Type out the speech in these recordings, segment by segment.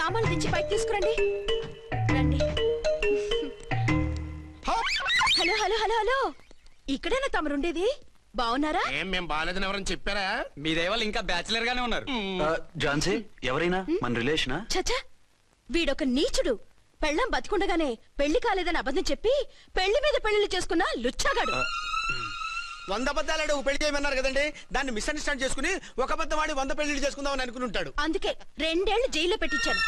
సామాన్లు దించి పైకి తీసుకురండి. రండి. హలో హలో హలో హలో, ఇక్కడేనా తమరుండేది? బాగున్నారా? ఏం మేము బాగాలేదని ఎవరని చెప్పారా? మీ దయవల్ల ఇంకా బ్యాచిలర్ గానే ఉన్నారు. ఝాన్సీ ఎవరైనా మన రిలేషనా? చచ్చా, వీడొక నీచుడు. పెళ్ళాం బతికుండగానే పెళ్లి కాలేదని అబద్ధం చెప్పి పెళ్లి మీద పెళ్లిళ్ళు చేసుకున్న లుచ్చాగాడు. 100 అబద్ధాలు పెళ్లి చేయమన్నారు కదండి, దాన్ని మిస్అండర్స్టాండ్ చేసుకుని ఒక అబద్ధం ఆడి 100 పెళ్లిళ్ళు చేసుకుందామని అనుకుంటాడు. అందుకే 2 ఏళ్లు జైల్లో పెట్టించాను.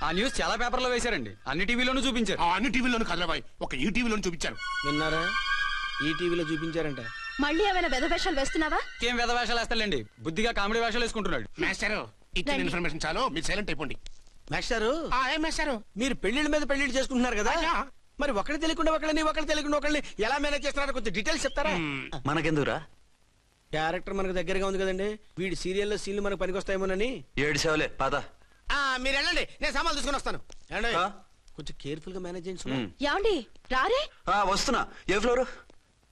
ఆ న్యూస్ చాలా పేపర్లో వేశారండి, అన్ని టీవీలోనూ చూపించారు. అన్ని టీవీలోను కదలబాయ్, ఒక ఈ టీవీలోను చూపించారు. విన్నారా? ఈ టీవీలో చూపించారంట. మళ్ళీ ఏమైనా వెధవేషాలు వేస్తున్నావా? ఏం వెధ వేషాలు వేస్తాడండి, బుద్ధిగా కామెడీ వేషాలు వేసుకుంటున్నాడు. మాస్టారు ఇచ్చిన ఇన్ఫర్మేషన్ చాలు, మీరు సైలెంట్ అయిపోండి. మాస్టారు, ఏం మాస్టారు? మీరు పెళ్లిళ్ళ మీద పెళ్లిళ్ళు చేసుకుంటున్నారు కదా, మరి ఒకటి తెలియకుండా ఒకళ్ళని ఎలా మేనేజ్ చేస్తున్నారో కొంచెం డీటెయిల్స్ చెప్తారా? మనకెందుకురా? క్యారెక్టర్ మనకు దగ్గరగా ఉంది కదండి, వీడి సీరియల్లో సీన్లు మనకు పనికొస్తాయేమోనని. 7 సేవలే పద. మీరు వెళ్ళండి, నేను సామాన్లు తీసుకుని వస్తాను. కొంచెం కేర్ఫుల్ గా మేనేజ్ చేయండి. ఏమండి రారే? వస్తున్నా. ఏ ఫ్లోర్?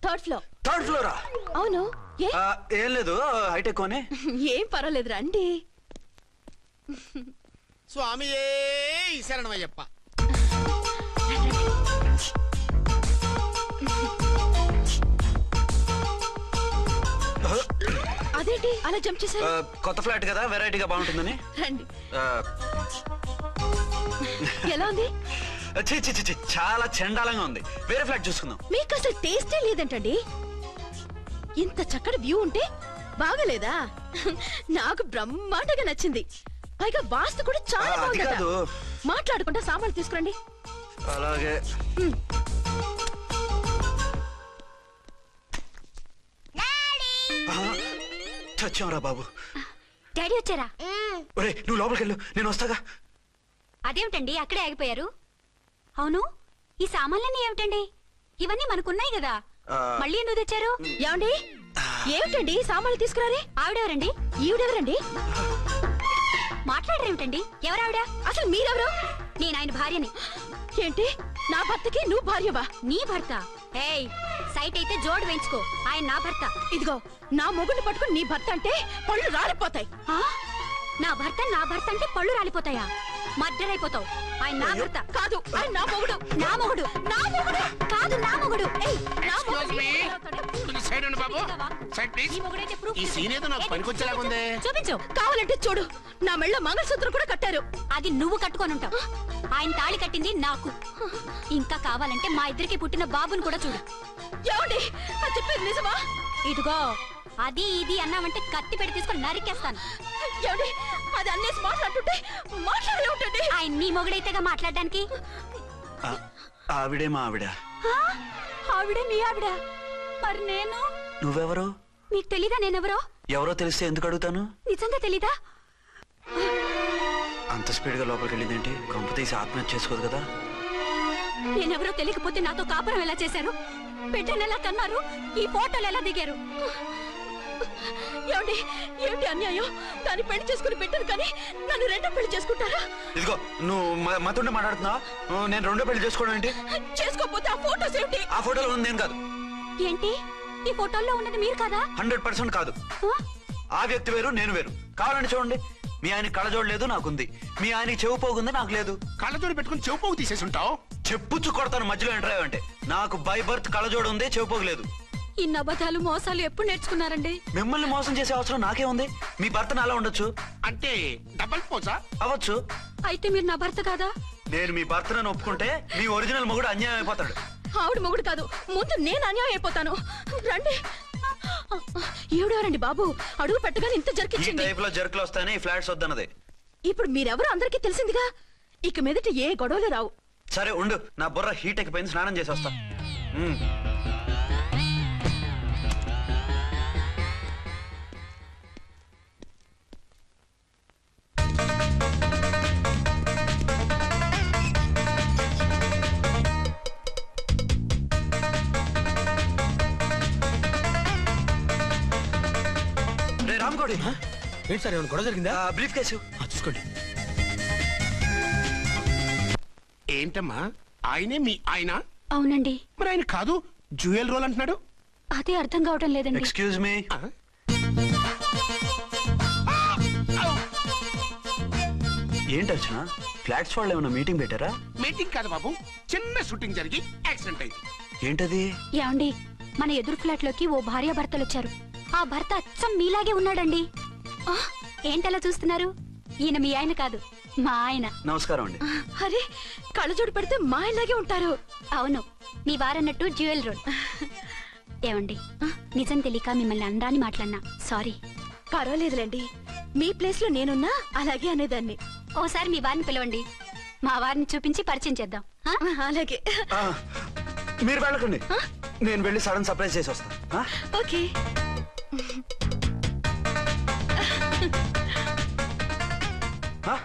3rd floor. 3rd ఫ్లోరా? అవును. ఏం లేదు, హైటెక్ కోనే. ఏం పర్వాలేదు, రండి. స్వామి శరణమయ్యప్ప. అదేంటి అలా జంప్ చేశారు? కొత్త ఫ్లాట్ కదా, వెరైటీగా బాగుంటుందని. రండి. ఎలా ఉంది? చాలా చండాలంగా ఉంది, వేరే ఫ్లాట్ చూసుకుందాం. మీకు అసలు టేస్టే లేదంటండి. ఇంత చక్కటి వ్యూ ఉంటే బాగలేదా? నాకు బ్రహ్మాండంగా నచ్చింది. పైగా వాస్తు కూడా చాలా బాగుంది. మాట్లాడుకుంటా సామాన్లు తీసుకురండి. అలాగే. చచ్చాంరా బాబు. డాడీ వచ్చారా? ఒరే నువ్వు లోపలికి వెళ్ళు, నేను వస్తాగా. అదేమిటండి అక్కడే ఆగిపోయారు? అవును, ఈ సామాన్లన్నీ ఏమిటండి? ఇవన్నీ మనకున్నాయి కదా, మళ్ళీ ఎందుకు తెచ్చారు? ఏమండి, ఏమిటండి సామాన్లు తీసుకురారే? ఆవిడెవరండి? ఈవిడెవరండి? మాట్లాడరేమిటండి? ఎవరావిడ? అసలు మీరెవరు? నేను ఆయన భార్యని. ఏంటి, నా భర్తకి నువ్వు భార్యవా? నీ భర్త? ఏయ్, సైట్ అయితే జోడు వేయించుకో, ఆయన నా భర్త. ఇదిగో, నా మొగుడిని పట్టుకుని నీ భర్త అంటే పళ్ళు రాలిపోతాయి. నా భర్త అంటే పళ్ళు రాలిపోతాయా? మర్డర్ అయిపోతావు. ఆయన నా భర్త కాదు, ఆయన నా మొగుడు. నా మొగుడు? నా మొగుడు కాదు, నా మొగుడు. చూపించు. కావాలంటే చూడు, నా మెళ్ళ మంగళసూత్రం కూడా కట్టారు. అది నువ్వు కట్టుకొని ఉంటావు. ఆయన తాళి కట్టింది నాకు. ఇంకా కావాలంటే మా ఇద్దరికి పుట్టిన బాబుని కూడా చూడు. ఏమండి, చెప్పేది నిజమా? ఇదిగో, అది ఇది అన్నావంటే కత్తి పెట్టి తీసుకొని నరికేస్తాను. ఏమండి, అది అన్నేసి మాట్లాడుతుంటే మాట్లాడే ఉంటుంది. ఆయన నీ మొగుడైతేగా మాట్లాడడానికి. ఆవిడే మా ఆవిడ. ఆవిడే మీ ఆవిడ? మరి నేను? నువ్వెవరో మీకు తెలీదా నేనెవరో? ఎవరో తెలిస్తే ఎందుకు అడుగుతాను? నిజంగా తెలీదా? అంత స్పీడ్ గా లోపలికి వెళ్ళిందేంటి? కొంప తీసి ఆత్మహత్య చేసుకోదు కదా? నేనెవరో తెలియకపోతే నాతో కాపురం ఎలా చేశారు? బిడ్డను ఎలా కన్నారు? ఈ ఫోటోలు ఎలా దిగారు? ఏమండి, ఏమిటి అన్యాయం? దాన్ని పెళ్లి చేసుకుని బిడ్డను కానీ నన్ను రెండో పెళ్లి చేసుకుంటారా? ఇదిగో, నువ్వు మాతో మాట్లాడుతున్నా. నేను రెండో పెళ్లి చేసుకోవడం ఏంటి? చేసుకోకపోతే ఆ ఫోటోస్ ఏమిటి? ఆ ఫోటోలో ఉంది నేను కాదు. ఏంటి, ఈ ఫోటోల్లో ఉన్నది మీరు కాదా? 100% కాదు. ఆ వ్యక్తి వేరు, నేను వేరు. కావాలంటే చూడండి, మీ ఆయన కళ్ళజోడు లేదు, నాకుంది. మీ ఆయనకి చెవు పోగుంది, నాకు లేదు. కళ్ళజోడు పెట్టుకుని చెవు పోగు తీసేసి ఉంటావు. చెప్పుచ్చు కొడతాను మధ్యలో ఎంటర్ అంటే. నాకు బై బర్త్ కళ్ళజోడు ఉంది, చెవు పోగు లేదు. ఇన్ని అబద్ధాలు మోసాలు ఎప్పుడు నేర్చుకున్నారండి? మిమ్మల్ని మోసం చేసే అవసరం నాకే ఉంది. మీ భర్త నాలా ఉండొచ్చు. అంటే డబల్ పోజా? అవ్వచ్చు. అయితే మీరు నా భర్త కాదా? నేను మీ భర్తను ఒప్పుకుంటే మీ ఒరిజినల్ మొగుడు అన్యాయం అయిపోతాడు. ఆవిడ మొగుడు కాదు, ముందు నేను అన్యాయం అయిపోతాను. రండి. ఈవిడెవరండి బాబు? అడుగు పెట్టగానే ఇంత జరికించింది. ఈ టైప్ లో జర్కులు వస్తాయని ఈ ఫ్లాట్స్ వద్దన్నది. ఇప్పుడు మీరెవరో అందరికీ తెలిసిందిగా, ఇక మీదట ఏ గొడవలు రావు. సరే ఉండు, నా బుర్ర హీట్ ఎక్కిపోయింది, స్నానం చేసి వస్తా. రామ్కోడి, ఏంటి సార్, ఏమైనా గొడవ జరిగిందా? బ్రీఫ్ కేసు చూసుకోండి. ఏంటమ్మా, ఆయనే మీ ఆయన? అవునండి. మరి ఆయన కాదు, జ్యువెల్ రోల్ అంటున్నాడు. అదే అర్థం కావటం లేదండి. Excuse me. ఏంటి అర్చన ఫ్లాట్స్ వాళ్ళు ఏమైనా మీటింగ్ పెట్టారా? మీటింగ్ కాదు బాబు, చిన్న షూటింగ్ జరిగి యాక్సిడెంట్ అయింది. ఏంటది? ఏమండి, మన ఎదురు ఫ్లాట్ లోకి ఓ భార్యాభర్తలు వచ్చారు. ఆ భర్త అచ్చం మీలాగే ఉన్నాడండి. ఆ, ఏంటలా చూస్తున్నారు? ఈయన మీ ఆయన కాదు, మా ఆయన. నమస్కారం అండి. అరే, కళ్ళజోడు పెడితే మా ఇలాగే ఉంటారు. అవును, మీ వారన్నట్టు జ్యువెల్ రోడ్. ఏమండి, నిజం తెలియక మిమ్మల్ని అందాన్ని మాట్లాడినా సారీ. పర్వాలేదులేండి, మీ ప్లేస్ లో నేనున్నా అలాగే అనేదాన్ని. ఓసారి మీ వారిని పిలవండి, మా వారిని చూపించి పరిచయం చేద్దాం. ఆ? అలాగే. ఆ, మీరు వెళ్ళకండి, నేను వెళ్ళి సడన్ సర్ప్రైజ్ చేసి వస్తాను. ఆ? ఓకే. ఆ?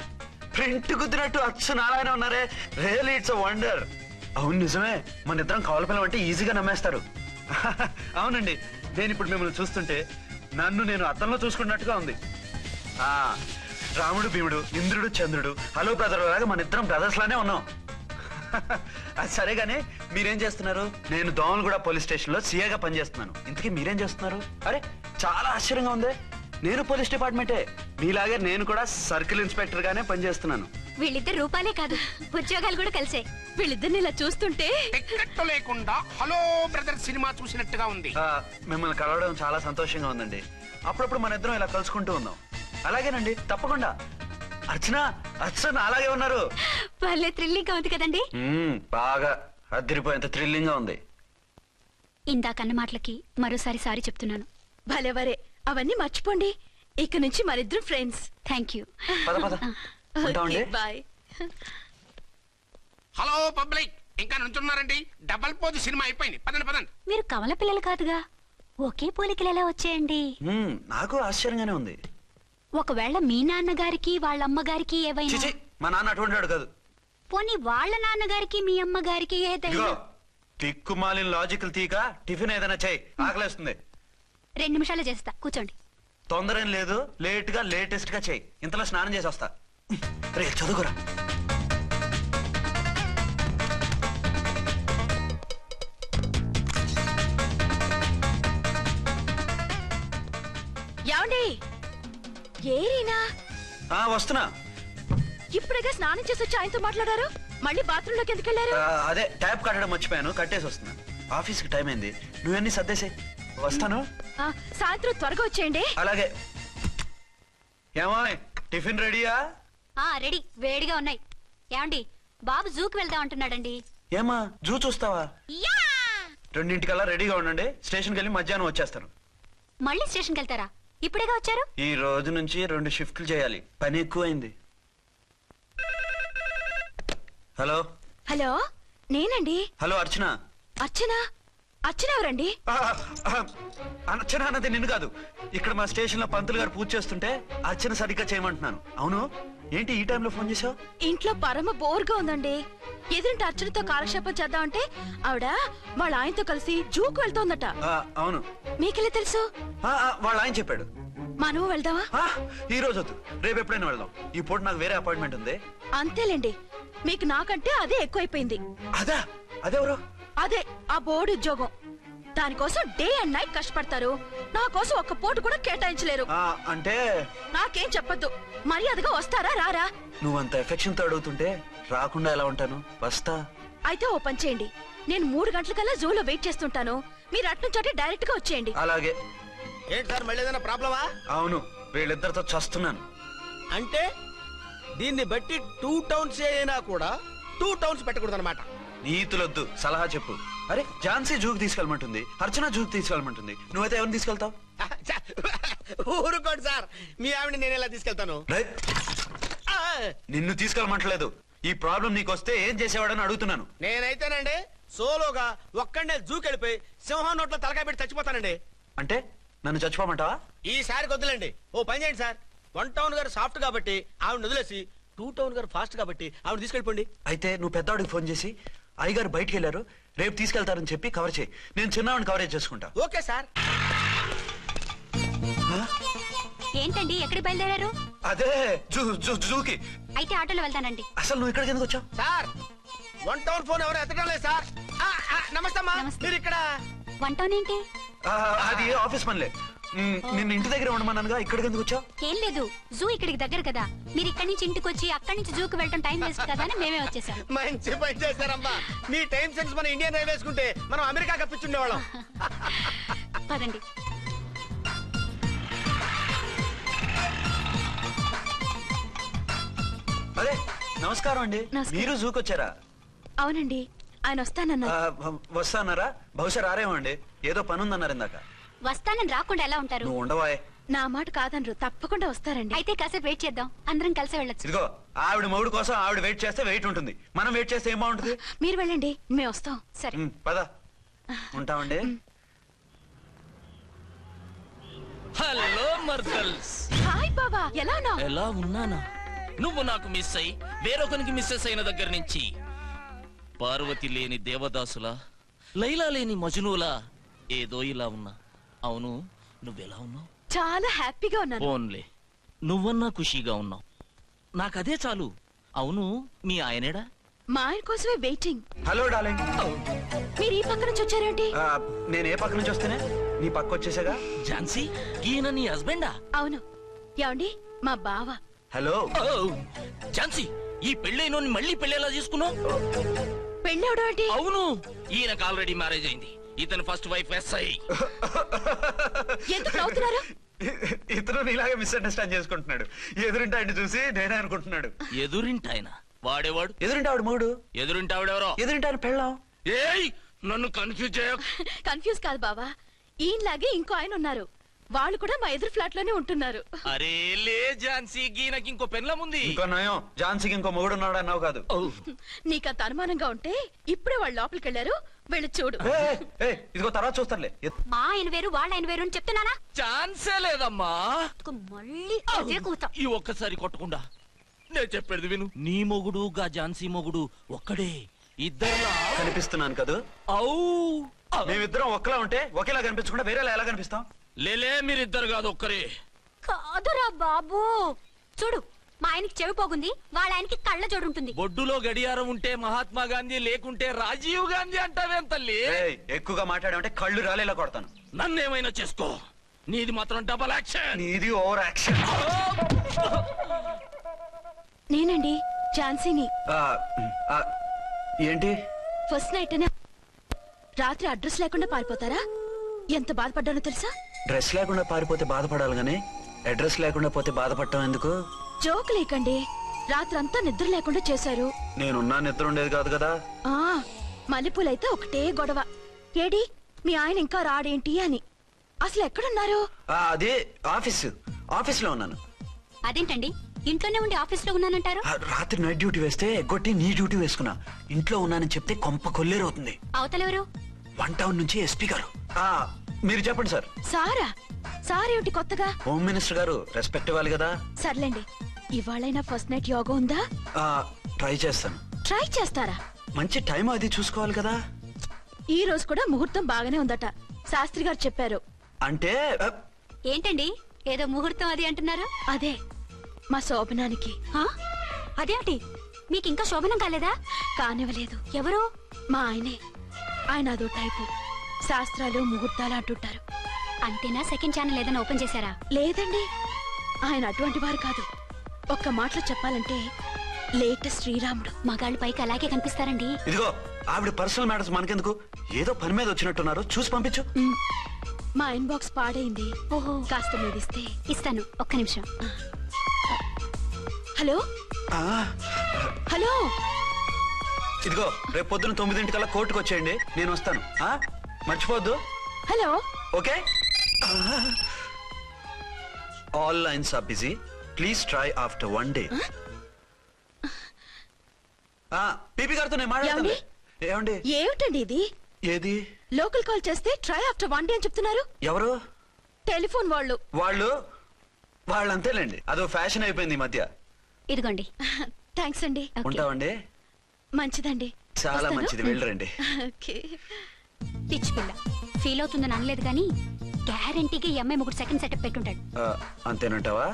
ప్రింట్ కుదిరినట్టు అచ్చు నారాయణ ఉన్నారే, రియల్లీ ఇట్స్ వండర్. అవును నిజమే, మన ఇద్దరం కవల పిల్లం అంటే ఈజీగా నమ్మేస్తారు. అవునండి, నేను ఇప్పుడు మిమ్మల్ని చూస్తుంటే నన్ను నేను అద్దంలో చూసుకున్నట్టుగా ఉంది. ఆ రాముడు భీముడు, ఇంద్రుడు చంద్రుడు, హలో బ్రదర్ లాగా మన ఇద్దరం బ్రదర్స్ లానే ఉన్నాం. అది సరే గానీ మీరేం చేస్తున్నారు? నేను దోమలగూడ పోలీస్ స్టేషన్ లో సీఏగా పనిచేస్తున్నాను. ఇంతకీ మీరేం చేస్తున్నారు? అరే చాలా ఆశ్చర్యంగా ఉంది, నేను పోలీస్ డిపార్ట్మెంటే, మీలాగే నేను కూడా సర్కిల్ ఇన్స్పెక్టర్ గానే పనిచేస్తున్నాను. వీళ్ళిద్దరు రూపాలే కాదు, ఉద్యోగాలు కూడా కలిసే. వీళ్ళిద్దరిని ఇలా చూస్తుంటే టికెట్ లేకుండా హలో బ్రదర్ సినిమా చూసినట్టుగా ఉంది. మిమ్మల్ని కలవడం చాలా సంతోషంగా ఉందండి. అప్పుడప్పుడు మన ఇద్దరం ఇలా కలుసుకుంటూ ఉందాం. అలాగేనండి, తప్పకుండా. అర్చన, అర్చన అలాగే ఉన్నారు. వాళ్ళే థ్రిల్లింగ్ గా ఉంది కదండి. బాగా అదిరిపోయేంత థ్రిల్లింగ్ గా ఉంది. ఇందాకన్న మాటలకి మరోసారి సారీ చెప్తున్నాను. భలేవరే, అవన్నీ మర్చిపోండి. ఇక నుంచి మరిద్దరం ఫ్రెండ్స్. Thank you. పద పద ఉంటామండి. బాయ్. హలో పబ్లిక్, ఇంకా నుంచున్నారండి? డబల్ పోజ్ సినిమా అయిపోయింది, పదండి పదండి. మీరు కమల పిల్లలు కాదుగా, ఒకే పోలికలు ఎలా వచ్చేయండి? నాకు ఆశ్చర్యంగానే ఉంది. ఒకవేళ మీ నాన్నగారికి వాళ్ళ అమ్మగారికి ఏవైనా, చిచి, మా నాన్న అటువంటి వాడు కాదు. పోనీ వాళ్ళ నాన్నగారికి మీ అమ్మగారికి ఏదైనా. ఇదిగో, తిక్కుమాలిన లాజికల్ తీక టిఫిన్ ఏదైనా చేయి, ఆకలేస్తుంది. 2 నిమిషాలు చేస్తా, కూర్చోండి. తొందర ఏం లేదు, లేట్ గా లేటెస్ట్ గా చేయి. ఇంతలో స్నానం చేసి వస్తా. రే చదువుకురా. ఏమండి, ఏరీనా? వస్తున్నా. ఇప్పుడేగా స్నానం చేసి వచ్చి ఆయనతో మాట్లాడారు, మళ్ళీ బాత్రూమ్ లోకి ఎందుకు వెళ్ళారు? అదే ట్యాప్ కట్టడం మర్చిపోయాను, కట్టేసి వస్తున్నా. ఆఫీస్ కి టైం అయింది, నువ్వన్నీ సర్దేసే. వస్తాను. సాయంత్రం త్వరగా వచ్చేయండి. అలాగే. ఏమో టిఫిన్ రెడీయా? రెడీ, వేడిగా ఉన్నాయి. ఏమండి, బాబు జూకి వెళ్దాం అంటున్నాడండి. ఏమా జూ చూస్తావా? యా! 2:00కల్లా రెడీగా ఉండండి, స్టేషన్కి వెళ్ళి మధ్యాహ్నం వచ్చేస్తాను. మళ్ళీ స్టేషన్కి వెళ్తారా? ఇప్పుడేగా వచ్చారు. ఈ రోజు నుంచి 2 షిఫ్ట్లు చేయాలి, పని ఎక్కువైంది. హలో. హలో, నేనండి. హలో అర్చన. అర్చన? అర్చన ఎవరండి? అర్చన అన్నది నిన్ను కాదు. ఇక్కడ మా స్టేషన్ లో పంతులు గారు పూజ చేస్తుంటే అర్చన సరిగ్గా చేయమంటున్నాను. అవును, ఏంటి ఈ టైంలో ఫోన్ చేసావు? ఇంట్లో పరమ బోర్గా ఉందండి. ఎదురింటి అర్చనతో కాలక్షేపం చేద్దామంటే ఆవిడ వాళ్ళ ఆయనతో కలిసి జూకు వెళ్తోందట. అవును. మీకెళ్ళి తెలుసు? వాళ్ళ ఆయన చెప్పాడు. మనం వెళ్దామా? ఈ రోజు వద్దు, రేపు ఎప్పుడైనా వెళ్దాం. ఈ పూట నాకు వేరే అపాయింట్మెంట్ ఉంది. అంతేలేండి, మీకు నాకంటే అదే ఎక్కువైపోయింది. అదా? అదెవరు? అదే ఆ బోర్డు ఉద్యోగం. దానికోసం డే అండ్ నైట్ కష్టపడతారు, నా కోసం ఒక్క పోటు కూడా కేటాయించలేరు. అంటే నాకేం చెప్పొద్దు, మర్యాదగా వస్తారా రారా? నువ్వంత ఎఫెక్షన్ తో అడుగుతుంటే రాకుండా ఎలా ఉంటాను? వస్తా. అయితే ఓ పని చేయండి, నేను 3 గంటలకల్లా జూలో వెయిట్ చేస్తుంటాను, మీరు అట్నుంచి డైరెక్ట్ గా వచ్చేయండి. అలాగే. ఏంటి సార్, మళ్ళీ ఏదైనా ప్రాబ్లమా? అవును, వీళ్ళిద్దరితో చస్తున్నాను. అంటే దీన్ని బట్టి 2 టౌన్స్ అయినా కూడా 2 టౌన్స్ పెట్టకూడదు అనమాట. నీతులొద్దు, సలహా చెప్పు. అరే ఝాన్సీ జూకి తీసుకెళ్ళమంటుంది, అర్చన జూకి తీసుకెళ్ళమంటుంది, నువ్వైతే ఎవరిని తీసుకెళ్తావు? ఊరుకోండి సార్, మీ ఆవిడ నేను ఎలా తీసుకెళ్తాను? నిన్ను తీసుకెళ్ళమంటలేదు. ఈ ప్రాబ్లం నీకు వస్తే ఏం చేసేవాడని అడుగుతున్నాను. నేనైతేనండి సోలోగా ఒక్కడే జూకెళ్ళిపోయి సింహం నోట్లో తలకాయ పెట్టి చచ్చిపోతానండి. అంటే నన్ను చచ్చిపోమంటావా? ఈసారి వద్దులండి, ఓ పని చేయండి సార్. 1 టౌన్ గారు సాఫ్ట్ కాబట్టి ఆవిడ వదిలేసి 2 టౌన్ గారు ఫాస్ట్ కాబట్టి ఆవిడ తీసుకెళ్ళిపోండి. అయితే నువ్వు పెద్దవాడికి ఫోన్ చేసి అయ్యగారు బయటికి వెళ్ళారు, రేపు తీసుకెళ్తారని చెప్పి కవర్ చేయి. నేను చిన్నవాడిని కవరేజ్ చేసుకుంటా. Okay sir. ఏంటండి, ఎక్కడికి బయలుదేరారు? అదే జూకి. అయితే ఆటోలో వెళ్తానండి. అసలు నువ్వు ఇక్కడికి ఎందుకు వచ్చావు? సార్, 1 టౌన్ ఫోన్ ఎవరు ఎత్తడం లేదు సార్. నమస్తే అమ్మా. నమస్తే. మీరు ఇక్కడ? 1 టౌన్ ఏంటి? అది ఆఫీస్ పనిలే. నిన్న ఇంటి దగ్గర ఉండమన్నానుగా, ఇక్కడికి ఎందుకు వచ్చావు? ఏం లేదు, జూ ఇక్కడికి దగ్గర కదా, మీరు ఇక్కడి నుంచి ఇంటికి వచ్చి అక్కడి నుంచి జూకి వెళ్ళడం టైం వేస్ట్ కదా అని మేమే వచ్చేసాం. మంచి పని చేశారమ్మా. మీ టైం సెన్స్ మన ఇండియన్ రైల్వేస్ కుంటే మనం అమెరికా కప్పించుండేవాళ్ళం. పదండి. అదే నమస్కారం అండి. నమస్కారం. మీరు జూకి వచ్చారా? అవునండి, ఆయన వస్తానన్నారు. వస్తానారా? బహుశా రారేమో అండి, ఏదో పని ఉందన్నారు ఇందాక. వస్తానని రాకుండా ఎలా ఉంటారు? నువ్వు ఉండవాయ్. నా మాట కాదనరు, తప్పకుండా వస్తారండి. అయితే కాసేపు వెయిట్ చేద్దాం, అందరం కలిసి వెళ్ళొచ్చు. ఇదిగో ఆవిడ మొగుడు కోసం ఆవిడ వెయిట్ చేస్తే వెయిట్ ఉంటుంది, మనం వెయిట్ చేస్తే ఏం బాగుంటుంది? మీరు వెళ్ళండి, మేము వస్తాం. సరే. పద ఉంటామండి. హలో మర్దల్స్, హాయ్ బాబా, ఎలా ఉన్నావు? ఎలా ఉన్నానా? నువ్వు నాకు మిస్ అయి వేరొకరికి మిస్సెస్ అయిన దగ్గర నుంచి పార్వతి లేని దేవదాసులా, లైలా లేని మజునులా ఏదో ఇలా ఉన్నా. అవును, నువ్వెలా ఉన్నావు? చాలా హ్యాపీగా ఉన్నాను. ఓన్లే నువ్వన్నా ఖుషీగా ఉన్నావు, నాకదే చాలు. అవును, మీ ఆయనేడా? మా ఆయన కోసమే వెయిటింగ్. Hello darling. మీరు ఈ పక్క నుంచి వచ్చారేంటి? నేను ఏ పక్క నుంచి వస్తేనే నీ పక్క వచ్చేసాగా. ఝాన్సీ, ఈయన నీ హస్బెండా? అవును. ఏమండి, మా బావ. హలో. ఝాన్సీ, ఈ పెళ్ళైనోని మళ్ళీ పెళ్ళేలా చేసుకున్నావు? పెళ్ళవడం ఏంటి? అవును, ఈయనకు ఆల్రెడీ మ్యారేజ్ అయింది. ఇతను ఫస్ట్ వైఫ్ ఎస్ఐ. ఎందుకు నవ్వుతున్నారు? ఇతను నీలాగే మిస్అండర్స్టాండ్ చేసుకుంటున్నాడు. ఎదురింటి ఆయన చూసి నేనే అనుకుంటున్నాడు. ఎదురింటాయన వాడేవాడు? ఎదురింటి ఆవిడ మూడు. ఎదురింటి ఆవిడెవరో? ఎదురింటి ఆయన పెళ్ళాం. ఏయ్, నన్ను కన్ఫ్యూజ్ చేయ. కన్ఫ్యూజ్ కాదు బావా, ఈయనలాగే ఇంకో ఆయన ఉన్నారు, వాళ్ళు కూడా మా ఎదురు ఫ్లాట్ లోనే ఉంటున్నారు. అరే లే ఝాన్సీ, గీనకి ఇంకో పెన్లం ఉంది. ఇంకో నయం, ఝాన్సీకి ఇంకో మొగుడు ఉన్నాడు అన్నావు కాదు. నీకంత అనుమానంగా ఉంటే ఇప్పుడే వాళ్ళు లోపలికి వెళ్ళారు, వెళ్ళి చూడు. ఇదిగో తర్వాత చూస్తారులే. మా ఆయన వేరు, వాళ్ళ ఆయన వేరు అని చెప్తున్నానా? ఛాన్సే లేదమ్మా. మళ్ళీ అదే కూత. ఈ ఒక్కసారి కొట్టకుండా నేను చెప్పేది విను. నీ మొగుడు గా ఝాన్సీ మొగుడు ఒక్కడే, ఇద్దరులా కనిపిస్తున్నాను కదా. ఔ, మేమిద్దరం ఒక్కలా ఉంటే ఒకేలా కనిపించకుండా వేరేలా ఎలా కనిపిస్తాం? లేలే, మీరిద్దరు కాదు ఒక్కరే. కాదురా బాబు, చూడు, మా ఆయనకి చెవి పోగుంది, వాళ్ళ ఆయనకి కళ్ళ జోడు ఉంటుంది. బొడ్డులో గడియారం ఉంటే మహాత్మా గాంధీ, లేకుంటే రాజీవ్ గాంధీ అంటావేం తల్లి? ఎక్కువగా మాట్లాడామంటే కళ్ళు రాలేలా కొడతాను. నన్నేమైనా చేసుకో, నీది మాత్రం డబల్ యాక్షన్. నీది ఓవర్ యాక్షన్. నేనండి ఝాన్సీని. ఏంటి? ఫస్ట్ నైట్ అనే రాత్రి అడ్రస్ లేకుండా పారిపోతారా? ఎంత బాధపడ్డానో తెలుసా? డ్రెస్ లేకుండా పారిపోతే బాధపడాలి గానీ అడ్రస్ లేకుండా పోతే బాధపడటం ఎందుకు? జోక్ లేకండి, రాత్రంతా నిద్ర లేకుండా చేశారు. నేనున్నా నిద్ర ఉండేది కాదు కదా. ఆ మల్లెపూలైతే ఒకటే గొడవ, ఏడి మీ ఆయన ఇంకా రాడేంటి అని. అసలు ఎక్కడున్నారు? అది ఆఫీస్ లో ఉన్నాను. అదేంటండి, ఇంట్లోనే ఉండి ఆఫీస్ లో ఉన్నానంటారు? రాత్రి నైట్ డ్యూటీ వేస్తే ఎగ్గొట్టి నీ డ్యూటీ వేసుకున్నా. ఇంట్లో ఉన్నానని చెప్తే కొంప కొల్లేరవుతుంది. అవతలెవరు? 1 టౌన్ నుంచి ఎస్పీ గారు. మీరు చెప్పండి సార్. సార్ ఏమిటి కొత్తగా? హోమ్ మినిస్టర్ గారు, రెస్పెక్ట్ ఇవ్వాలి కదా. సర్లేండి, ఇవాళైనా ఫస్ట్ నైట్ యోగా ఉందా? ట్రై చేస్తాను. ట్రై చేస్తారా? మంచి టైం అది చూసుకోవాలి కదా. ఈ రోజు కూడా ముహూర్తం బాగానే ఉందట, శాస్త్రి గారు చెప్పారు. అంటే ఏంటండి ఏదో ముహూర్తం అది అంటున్నారు? అదే మా శోభనానికి. అదేమిటి, మీకు ఇంకా శోభనం కాలేదా? కానివ్వలేదు. ఎవరు? మా ఆయనే. ఆయన అదో టైపు, శాస్త్రాలు ముహూర్తాలు అంటుంటారు. అంతేనా? సెకండ్ ఛానల్ ఏదైనా ఓపెన్ చేశారా? లేదండి, ఆయన అటువంటి వారు కాదు. ఒక్క మాటలో చెప్పాలంటే లేటెస్ట్ శ్రీరాముడు. మగాళ్ళు పైకి అలాగే కనిపిస్తారండి. ఇదిగో ఆవిడ పర్సనల్ మ్యాటర్స్ మనకెందుకు, ఏదో పని మీద వచ్చినట్టున్నారు, చూసి పంపించు. మా ఇన్బాక్స్ పాడైంది. ఓహో, కాస్త మీదిస్తే. ఇస్తాను, ఒక్క నిమిషం. హలో హలో, ఇదిగో రేపు పొద్దున 9 కోర్టుకు వచ్చేయండి, నేను వస్తాను. మర్చిపోద్దు. Hello. Okay. All lines are busy, please try after 1 day. PP గారితో నేను మాట్లాడతాను. ఏమండి? ఏమిటండి ఇది? ఏది? లోకల్ కాల్ చేస్తే ట్రై ఆఫ్టర్ 1 day అని చెప్తున్నారు. ఎవరు? టెలిఫోన్ వాళ్ళు. వాళ్ళు అంతేలేండి, అదో ఫ్యాషన్ అయిపోయింది ఈ మధ్య. ఇదిగోండి. థ్యాంక్స్ అండి. ఉంటామండి. మంచిదండి. చాలా మంచిది, వెళ్ళరండి. పిచ్చి పిల్ల ఫీల్ అవుతుందని అనలేదు కానీ గ్యారంటీగా ఈ అమ్మాయి ముగ్గురు సెకండ్ సెటప్ పెట్టుంటాడు. అంతేనంటావా?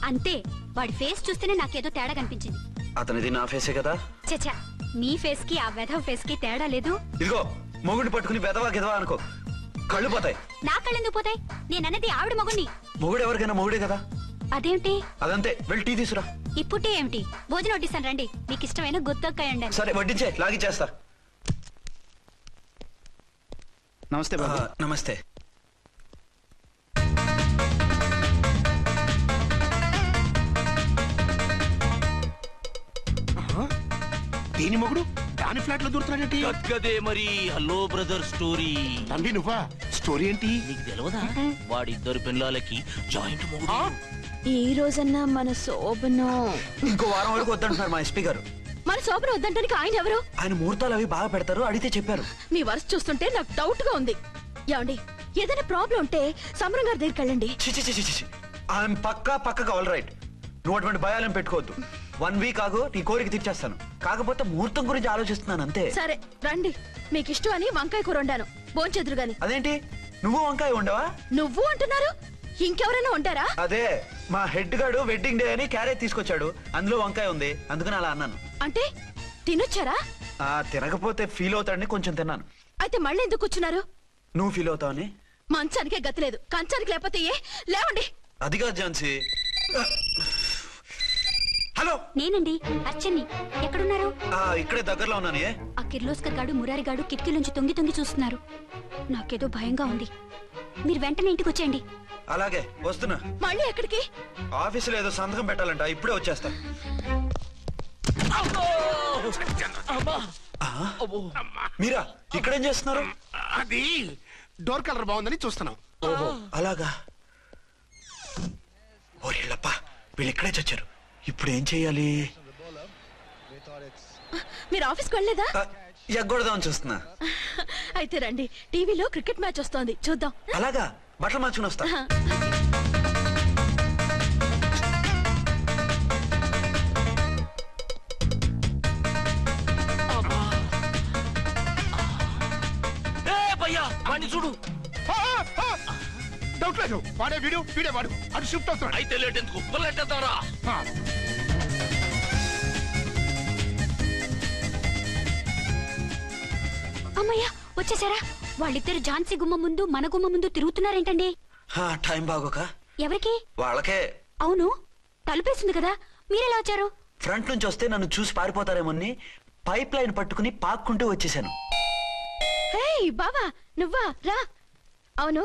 అంతే, వాడి ఫేస్ చూస్తేనే నాకేదో తేడా కనిపించింది. అతనిది నా ఫేసే కదా. చచ్చా, నీ ఫేస్ కి ఆ వెధవ ఫేస్ కి తేడా లేదు. ఇదిగో మొగుడిని పట్టుకుని వెధవా గెదవా అనుకో. కళ్ళు పోతాయి. నా కళ్ళెందుకు పోతాయి? నేనన్నది ఆవిడ మగుణ్ణి. మొగుడు ఎవరికైనా మొగుడే కదా. అదేంటి? అదంతే. వెళ్ళి టీ తీసురా. ఇప్పుడే ఏమిటి? భోజనం వడ్డిస్తాను రండి. మీకు ఇష్టమైన గుత్తొక్కాయ ఉండండి. సరే వడ్డించే, లాగిచ్చేస్తా. నమస్తే బాబు. నమస్తే. దీని మొగుడు దాని ఫ్లాట్ లో దూరుతున్నాడేంటి? గద్గదే మరి. Hello brother story. తంబి నువ్వా? స్టోరీ ఏంటి? నీకు తెలియదా? వాడిద్దరు పిల్లలకి జాయింట్ మొగుడు. ఈ రోజన్నా మన శోభను ఇంకో వారం వరకు వద్దంటున్నారు మా ఎస్పీ గారు. మన శోభను వద్దంటానికి ఆయన ఎవరు? ఆయన ముహూర్తాలు అవి బాగా పెడతారు, అడిగితే చెప్పారు. మీ వరుస చూస్తుంటే నాకు డౌట్ గా ఉంది. ఏమండి, ఏదైనా ప్రాబ్లం ఉంటే సమరం గారి దగ్గరికి వెళ్ళండి. ఆయన పక్కగా ఆల్ రైట్. నువ్వు అటువంటి భయాలను పెట్టుకోవద్దు. 1 వీక్ ఆగు, నీ కోరిక తీర్చేస్తాను. కాకపోతే ముహూర్తం గురించి ఆలోచిస్తున్నాను అంతే. సరే రండి, మీకు ఇష్టం అని వంకాయ కూర వండాను, భోంచెదురు గాని. అదేంటి నువ్వు వంకాయ ఉండవా? నువ్వు అంటున్నారు, ఇంకెవరైనా ఉంటారా? అదే మా హెడ్ గాడు వెడ్డింగ్ డే అని క్యారేజ్ తీసుకొచ్చాడు, అందులో వంకాయ ఉంది, అందుకని అలా అన్నాను. అంటే తినొచ్చారా? తినకపోతే ఫీల్ అవుతాడని కొంచెం తిన్నాను. అయితే మళ్ళీ ఎందుకు కూర్చున్నారు? నువ్వు ఫీల్ అవుతావని. మంచానికే గతి లేదు, కంచానికి లేకపోతే ఏ? లేవండి. అది కాదు ఝాన్సీ. హలో, నేనండి అర్చన్ని. ఎక్కడున్నారు? ఇక్కడే దగ్గరలో ఉన్నాను. ఆ కిర్లోస్కర్ గాడు మురారి గాడు కిటికీలోంచి తొంగి తొంగి చూస్తున్నారు. నాకేదో భయంగా ఉంది. మీరు వెంటనే ఇంటికి వచ్చేయండి. అలాగే వస్తున్నా. మళ్ళీ ఎక్కడికి? ఆఫీసులో ఏదో సంతకం పెట్టాలంట, ఇప్పుడే వచ్చేస్తా. మీరా ఇక్కడేం చేస్తున్నారు? అది డోర్ కలర్ బాగుందని చూస్తున్నాం. ఓహో అలాగా. ఓరేళ్ళప్ప, వీళ్ళు ఇక్కడే చచ్చారు. ఇప్పుడు ఏం చెయ్యాలి? మీరు ఆఫీస్కి వెళ్ళలేదా? ఎగ్గొడదామని చూస్తున్నా. అయితే రండి, టీవీలో క్రికెట్ మ్యాచ్ వస్తోంది, చూద్దాం. అలాగా, బట్టలు మార్చుకుని వస్తా. వాడిని చూడు. డౌట్ లేదు, వాడే వీడే వాడు. అటు షిఫ్ట్ అవుతున్నాడు. అయితే లేట్ ఎందుకు? బుల్లెట్టేద్దాంరా. అమ్మయ్యా, వచ్చేసారా? వాళ్ళిద్దరు ఝాన్సీ గుమ్మ ముందు మన గుమ్మ ముందు తిరుగుతున్నారేంటండి? టైం బాగోక. ఎవరికి? వాళ్ళకే. అవును, తలుపేసింది కదా, మీరెలా వచ్చారు? ఫ్రంట్ నుంచి వస్తే నన్ను చూసి పారిపోతారేమోని పైప్ లైన్ పట్టుకుని పాక్కుంటూ వచ్చేసాను. హే బావా, నువ్వా? రా. అవును,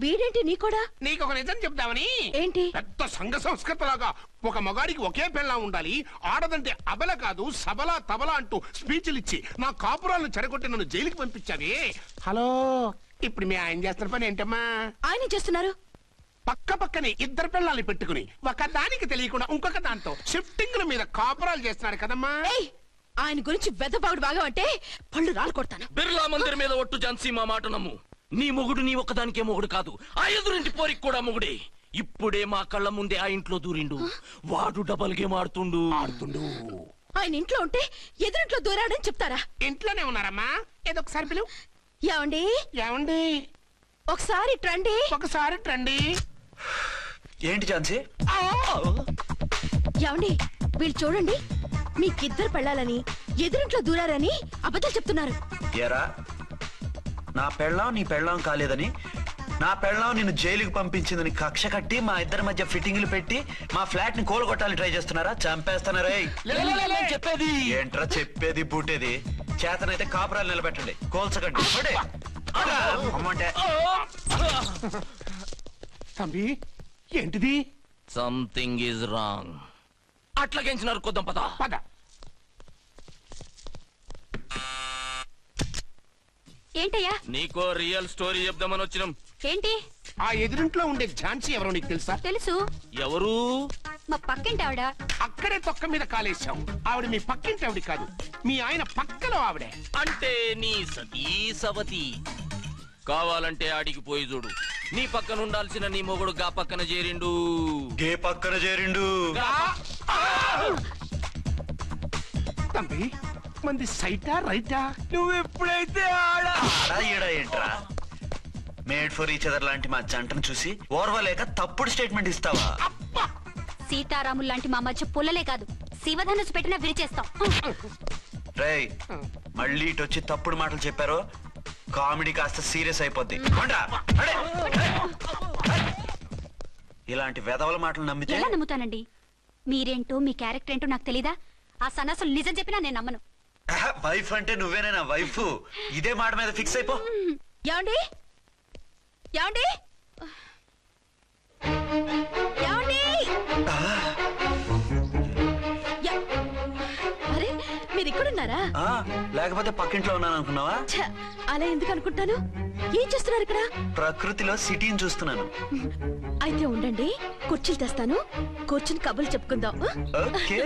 వీడేంటి నీ కూడా? నీకు ఒక నిజం చెప్దామని. ఏంటి? పెద్ద సంఘ సంస్కృతలాగా ఒక మగాడికి ఒకే పెళ్ళం ఉండాలి, ఆడదంటే అబల కాదు సబల తబల అంటూ స్పీచ్లు ఇచ్చి నా కాపురాలను చెడగొట్టి నన్ను జైలుకి పంపించావి. హలో, ఇప్పుడు మీ ఆయన చేస్తున్న పని ఏంటమ్మా? ఆయన చేస్తున్నారు. పక్క పక్కనే ఇద్దరు పిల్లల్ని పెట్టుకుని ఒక దానికి తెలియకుండా ఇంకొక దాంతో షిఫ్టింగ్ల మీద కాపురాలు చేస్తున్నాడు కదమ్మా. ఆయన గురించి వెదబాగుడు బాగా అంటే పళ్ళు రాలు కొడతాను. బిర్లా మందిర్ మీద ఒట్టు ఝాన్సీ, మా మాట నమ్ము. నీ మొగుడు నీ ఒక్కదానికే మొగుడు కాదు, ఆ ఎదురింటి పోరికి కూడా మొగుడే. ఇప్పుడే మా కళ్ళ ముందే ఆ ఇంట్లో దూరిండు. వాడు డబల్ గేమ్ ఆడుతుండు. ఆయన ఇంట్లో ఉంటే ఎదురింట్లో దూరాడని చెప్తారా? ఇంట్లోనే ఉన్నారమ్మా. ఏదో ఒకసారి పిలువు. ఏమండి? ఏమండి? ఒకసారి ట్రండి. ఒకసారి ట్రండి. ఏంటి ఝాన్సీ? ఏమండి, వీళ్ళు చూడండి, మీకిద్దరు పెళ్ళాలని ఎదురింట్లో దూరారని అబద్ధాలు చెప్తున్నారు. ఏరా, నా పెళ్ళాం నీ పెళ్ళాం కాలేదని, నా పెళ్ళాం నిన్ను జైలుకి పంపించిందని కక్ష కట్టి మా ఇద్దరి మధ్య ఫిట్టింగ్లు పెట్టి మా ఫ్లాట్ ని కోలగొట్టాలని ట్రై చేస్తున్నారా? చంపేస్తున్నారా? చెప్పేది ఏంట్రా చెప్పేది బూటేది? చేతనైతే కాపురాలు నిలబెట్టండి, కోల్చకండి. అమ్మంటే తంబి, ఏంటిది? Something is wrong. అట్లాగెంచినారు కొద్దాం పద. పద. ఏంటయ్యా? నీకో రియల్ స్టోరీ చెప్దామని వచ్చినాం. ఏంటి? ఆ ఎదురింట్లో ఉండే ఝాన్సీ ఎవరో నీకు తెలుసా? తెలుసు. ఎవరు? మా పక్కింటి ఆవిడ. అక్కడే తొక్క మీద కాలేశావు. ఆవిడ మీ పక్కింటి ఆవిడ కాదు, మీ ఆయన పక్కలో ఆవిడే. అంటే నీ సతీ సవతి. కావాలంటే ఆడికి పోయి చూడు. నీ పక్కన ఉండాల్సిన నీ మొగుడు గా పక్కన చేరిండు. గే పక్కన చేరిండు. తంబి, మంది సైటా రైటా? నువ్వు ఎప్పుడైతే ఆడా ఏంట్రా? మేడ్ ఫర్ ఈచ్ అదర్ లాంటి మా జంటను చూసి ఓర్వలేక తప్పుడు స్టేట్మెంట్ ఇస్తావా? సీతారాములు లాంటి మా మధ్య పుల్లలే కాదు, శివధనుసు పెట్టినా విరిచేస్తాం. రేయ్, మళ్ళీ ఇటు వచ్చి తప్పుడు మాటలు చెప్పారో కామెడీ కాస్త సీరియస్ అయిపోద్ది కొండ్రా, అడే. ఇలాంటి వెధవల మాటలు నమ్మితే ఎలా నమ్ముతానండి? మీరేంటో మీ క్యారెక్టర్ ఏంటో నాకు తెలీదా? ఆ సన్నాసులు నిజం చెప్పినా నేను నమ్మను. వైఫ్ అంటే నువ్వేనా వైఫ్? ఇదే మాట మీద ఫిక్స్ అయిపో. ఏమండి ఏమండి ఏమండి యా- అరే మీరు ఇక్కడున్నారా? ఆ, లేకపోతే పక్కింట్లో ఉన్నాను అనుకున్నావా? ఛ, అలా ఎందుకు అనుకుంటాను? ఏం చేస్తున్నారు ఇక్కడ? ప్రకృతిలో సిటీని చూస్తున్నాను. అయితే ఉండండి, కుర్చీలు తెస్తాను, కూర్చుని కబుర్లు చెప్పుకుందాం. ఓకే.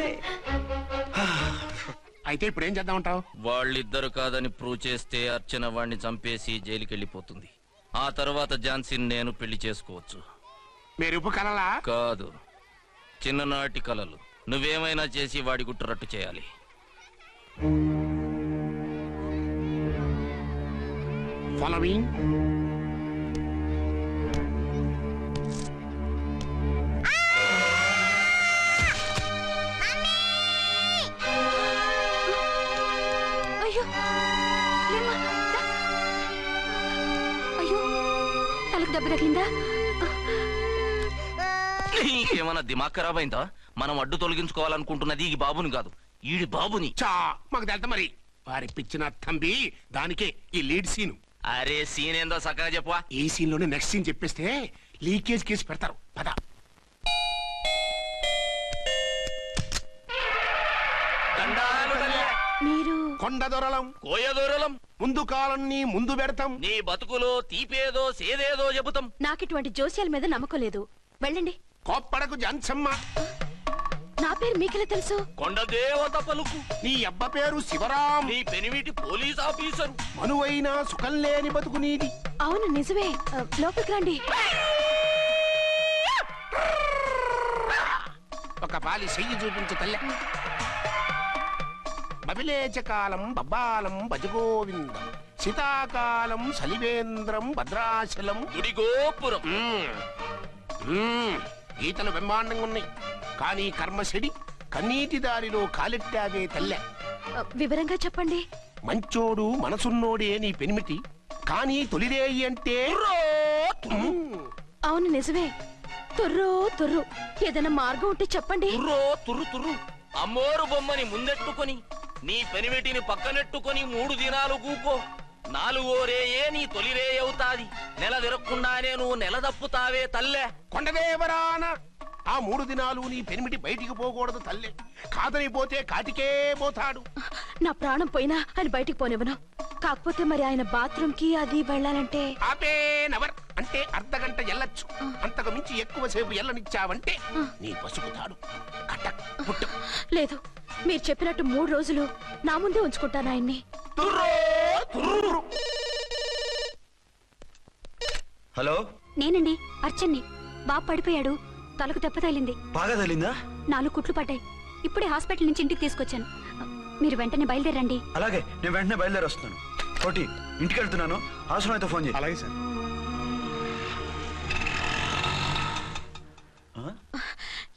అయితే ఇప్పుడు ఏం చేద్దామంటావు? వాళ్ళిద్దరు కాదని ప్రూవ్ చేస్తే అర్చన వాణ్ణి చంపేసి జైలుకి వెళ్ళిపోతుంది. ఆ తర్వాత ఝాన్సీని నేను పెళ్లి చేసుకోవచ్చు. మీరు ఉప్పు కలలా? కాదు, చిన్ననాటి కలలు. నువ్వేమైనా చేసి వాడి గుట్టు రట్టు చేయాలి. ఫాలోయింగ్. అయ్యో లేమ్మా, దా. అయ్యో తలకు దెబ్బ తగిలిందా? నీకేమన్నా దిమాగ్ ఖరాబ్ అయిందా? మనం అడ్డు తొలగించుకోవాలనుకుంటున్నది ఈ బాబుని కాదు, ఈడి బాబుని. చా మాకు తెలుత మరి. వారి పిచ్చిన తంబి దానికే ఈ లీడ్ సీన్. అరే సీన్ ఏందో సక్కగా చెప్పవా. ఈ సీన్ లోనే నెక్స్ట్ సీన్ చెప్పేస్తే లీకేజ్ కేసు పెడతారు. పద. దండాలు తల్లే. మీరు కొండ దొరలం, కోయ దూరలం. ముందు కాలన్నీ ముందు పెడతాం. నీ బతుకులో తీపేదో సేదేదో చెబుతాం. నాకు ఇటువంటి జోస్యాల మీద నమ్మకం లేదు. వెళ్ళండి. కోప్పడకు జాన్సమ్మ. నా పేరు మీకెలా తెలుసు? కొండ దేవత పలుకు. నీ అబ్బ పేరు శివరాం. నీ పెనిమిటి పోలీస్ ఆఫీసరు. మనువైనా సుఖం లేని బతుకు నీది. అవును నిజమే. లోపలికి రండి. ఒక పాలి చెయ్యి చూపించు తల్లె. బబిలేచకాలం బబ్బాలం భజగోవిందం, శీతాకాలం సలివేంద్రం భద్రాచలం. గుడిగోపురం. గీతలు బ్రహ్మాండంగా ఉన్నాయి, కానీ కర్మశడి కన్నీటి దారిలో కాలెట్టావే తల్లె. వివరంగా చెప్పండి. మంచోడు మనసున్నోడే నీ పెనిమిటి, కానీ తొలిరేయి అంటే అవును నిజమే. తుర్రో తుర్రు. ఏదైనా మార్గం ఉంటే చెప్పండి. తుర్రో తుర్రు తుర్రు. అమ్మోరు బొమ్మని ముందెట్టుకొని నీ పెనిమిటిని పక్కనెట్టుకొని 3 దినాలు కూకో. 4వ రేయే నీ తొలి రే అవుతాది. నెల తిరగకుండానే నువ్వు నెల తప్పుతావే తల్లే. కొండదేవరాన ఆ 3 దినాలు నీ పెనిమిటి బయటికి పోకూడదు తల్లే. కాదని పోతే కాటికే పోతాడు. నా ప్రాణం పోయినా ఆయన బయటికి పోనివ్వను. కాకపోతే మరి ఆయన బాత్రూమ్ కి అది వెళ్ళాలంటే ఆపేనవర్ అంటే అర్ధగంట ఎల్లొచ్చు. అంతకు మించి ఎక్కువసేపు ఎల్లనిచ్చావంటే నీ పసుపుతాడు కట్టక్ పుట్టక్. లేదు, మీరు చెప్పినట్టు 3 రోజులు నా ముందే ఉంచుకుంటాను ఆయన్ని. హలో, నేనండి అర్చన్ని. బాబు పడిపోయాడు, తలకు దెబ్బ తగిలింది. బాగా తగిలిందా? 4 కుట్లు పడ్డాయి. ఇప్పుడే హాస్పిటల్ నుంచి ఇంటికి తీసుకొచ్చాను. మీరు వెంటనే బయలుదేరండి. అలాగే, నేను వెంటనే బయలుదేరి వస్తున్నాను. కోటి, ఇంటికి వెళ్తున్నాను. అవసరం అయితే ఫోన్ చేయి. అలాగే సార్.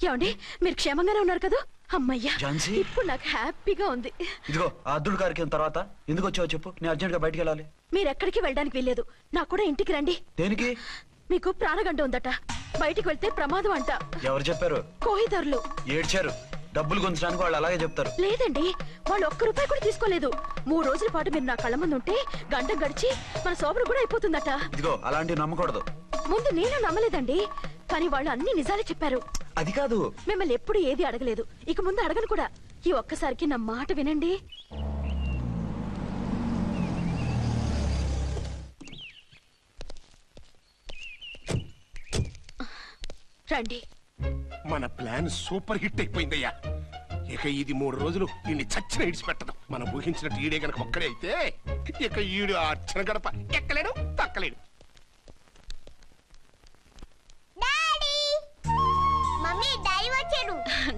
ఏమండి, మీరు క్షేమంగానే ఉన్నారు కదా? అమ్మయ్యా, ఝాన్సీ? ఇప్పుడు నాకు హ్యాపీగా ఉంది. ఇదిగో ఆ అద్దుడు కార్యక్రమం తర్వాత ఎందుకు వచ్చావో చెప్పు. నేను అర్జెంట్ గా బయటికి వెళ్ళాలి. మీరు ఎక్కడికి వెళ్ళడానికి వెళ్ళలేదు. నాకు కూడా ఇంటికి రండి. దేనికి? మీకు ప్రాణగంట ఉందట. బయటికి వెళ్తే ప్రమాదం అంట. ఎవరు చెప్పారు? కోహిదారులు ఏడ్చారు. డబ్బులు గుంచడానికి వాళ్ళు అలాగే చెప్తారు. లేదండి, వాళ్ళు ₹1 కూడా తీసుకోలేదు. 3 రోజుల పాటు మీరు నా కళ్ళ ముందు ఉంటే గంట గడిచి మన సోబరు కూడా అయిపోతుందట. ఇదిగో అలాంటివి నమ్మకూడదు. ముందు నేను నమ్మలేదండి, కానీ వాళ్ళు అన్ని నిజాలే చెప్పారు. అది కాదు, మిమ్మల్ని ఎప్పుడు ఏది అడగలేదు, ఇక ముందు అడగను కూడా. ఈ ఒక్కసారికి నా మాట వినండి. రండి. మన ప్లాన్ సూపర్ హిట్ అయిపోయిందయ్యా. ఇక ఇది 3 రోజులు ఈయన్ని చచ్చిన ఇడిచిపెట్టదు. మనం ఊహించినట్టు ఈడే గనక ఒక్కడే అయితే ఇక ఈడు ఆ అర్చన గడప ఎక్కలేడు, తక్కలేడు.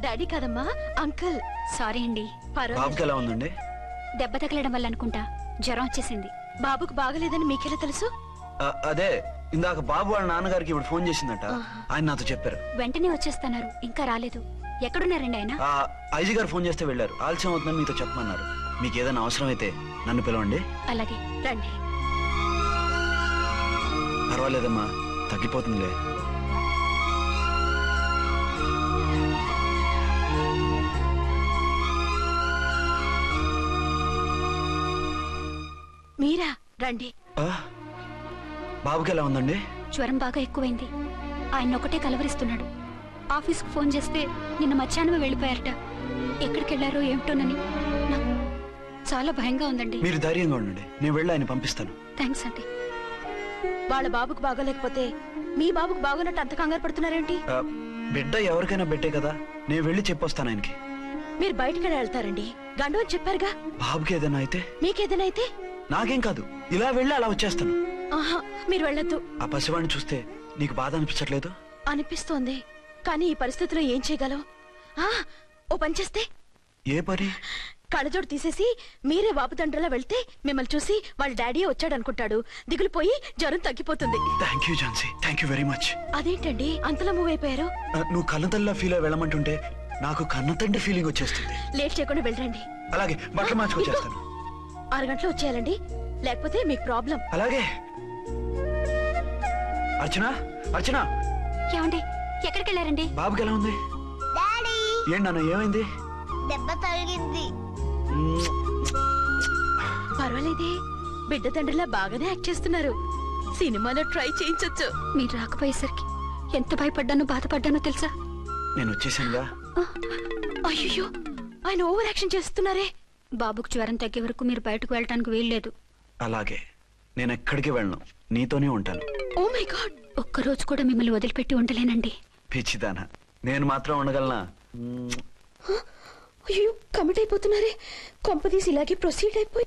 డాడీ కాదమ్మా, అంకుల్. సారీ అండి. బాబుకి ఎలా ఉందండి? దెబ్బ తగలడం వల్ల అనుకుంటా జ్వరం వచ్చేసింది. బాబుకు బాగలేదని మీకెలా తెలుసు? అదే ఇందాక బాబు వాళ్ళ నాన్నగారికి ఇప్పుడు ఫోన్ చేసిందట. ఆయన నాతో చెప్పారు. వెంటనే వచ్చేస్తున్నారు, ఇంకా రాలేదు. ఎక్కడున్నారండి ఆయన? ఐజీ గారు ఫోన్ చేస్తే వెళ్ళారు. ఆలస్యం అవుతుందని మీతో చెప్పమన్నారు. మీకు ఏదైనా అవసరం అయితే నన్ను పిలవండి. అలాగే రండి. పర్వాలేదమ్మా, తగ్గిపోతుందిలే. మీరా రండి. ఆ, బాబుకి ఎలా ఉందండి? జ్వరం బాగా ఎక్కువైంది. ఆయన ఒకటే కలవరిస్తున్నాడు. ఆఫీస్కి ఫోన్ చేస్తే నిన్న మధ్యాహ్నమే వెళ్ళిపోయారట. ఎక్కడికి వెళ్ళారో ఏమిటోనని నాకు చాలా భయంగా ఉందండి. మీరు ధైర్యంగా ఉండండి, నేను వెళ్ళి ఆయన పంపిస్తాను. థ్యాంక్స్ అండి. వాళ్ళ బాబుకు బాగోలేకపోతే మీ బాబుకు బాగోనట్టు అంత కంగారు పడుతున్నారేంటి? ఆ, బిడ్డ ఎవరికైనా బిడ్డే కదా, నేను వెళ్ళి చెప్పొస్తాను ఆయనకి. మీరు బయటకు వెళ్తారండి, గండు అని చెప్పారుగా. బాబుకి ఏదైనా అయితే? మీకేదైనా అయితే? నాకేం కాదు, ఇలా వెళ్ళి అలా వచ్చేస్తాను. ఆహా, మీరు వెళ్ళొద్దు. ఆ పసివాడిని చూస్తే నీకు బాధ అనిపించట్లేదు? అనిపిస్తోంది, కానీ ఈ పరిస్థితిలో ఏం చేయగలం? ఆ, ఓ పని చేస్తే? ఏ పని? కళ్ళజోడు తీసేసి మీరే వాపుతండ్రలా వెళ్తే మిమ్మల్ని చూసి వాళ్ళ డాడీ వచ్చాడు అనుకుంటాడు. దిగులు పోయి జ్వరం తగ్గిపోతుంది. Thank you Jhansi, thank you very much. అదేంటండి అంతలా మూవ్ అయిపోయారు? నువ్వు కన్నతల్లిలా ఫీల్ అయి వెళ్ళమంటుంటే నాకు కన్నతండ్రి ఫీలింగ్ వచ్చేస్తుంది. లేట్ చేయకుండా వెళ్ళండి. అలాగే, బట్టలు మార్చుకొచ్చేస్తాను. 6 గంటలు వచ్చేయాలండి, లేకపోతే మీకు ప్రాబ్లం. అలాగే. అర్చన, అర్చన, ఏమండి ఎక్కడికి వెళ్ళారండి? బాబుకి ఎలా ఉంది? డాడీ ఏంటి నాన్న, ఏమైంది? దెబ్బ తగిలింది. పర్వాలేదే, బిడ్డ తండ్రిలా బాగానే యాక్ట్ చేస్తున్నారు. సినిమాలో ట్రై చేయించొచ్చు. మీరు రాకపోయేసరికి ఎంత భయపడ్డానో బాధపడ్డానో తెలుసా? నేను వచ్చేసానుగా. అయ్యో, ఆయన ఓవర్ యాక్షన్ చేస్తున్నారే. బాబుకు జ్వరం తగ్గే వరకు మీరు బయటకు వెళ్ళటానికి వీల్లేదు. అలాగే, నేను ఎక్కడికి వెళ్ళను, నీతోనే ఉంటాను. ఓ మై గాడ్, ఒక్కరోజు కూడా మిమ్మల్ని వదిలిపెట్టి ఉండలేనండి. పిచ్చిదానా, నేను మాత్రం ఉండగలనా? అయ్యో కమిట్ అయిపోతున్నారే. కొంపదీసి ఇలాగే ప్రొసీడ్ అయిపోయి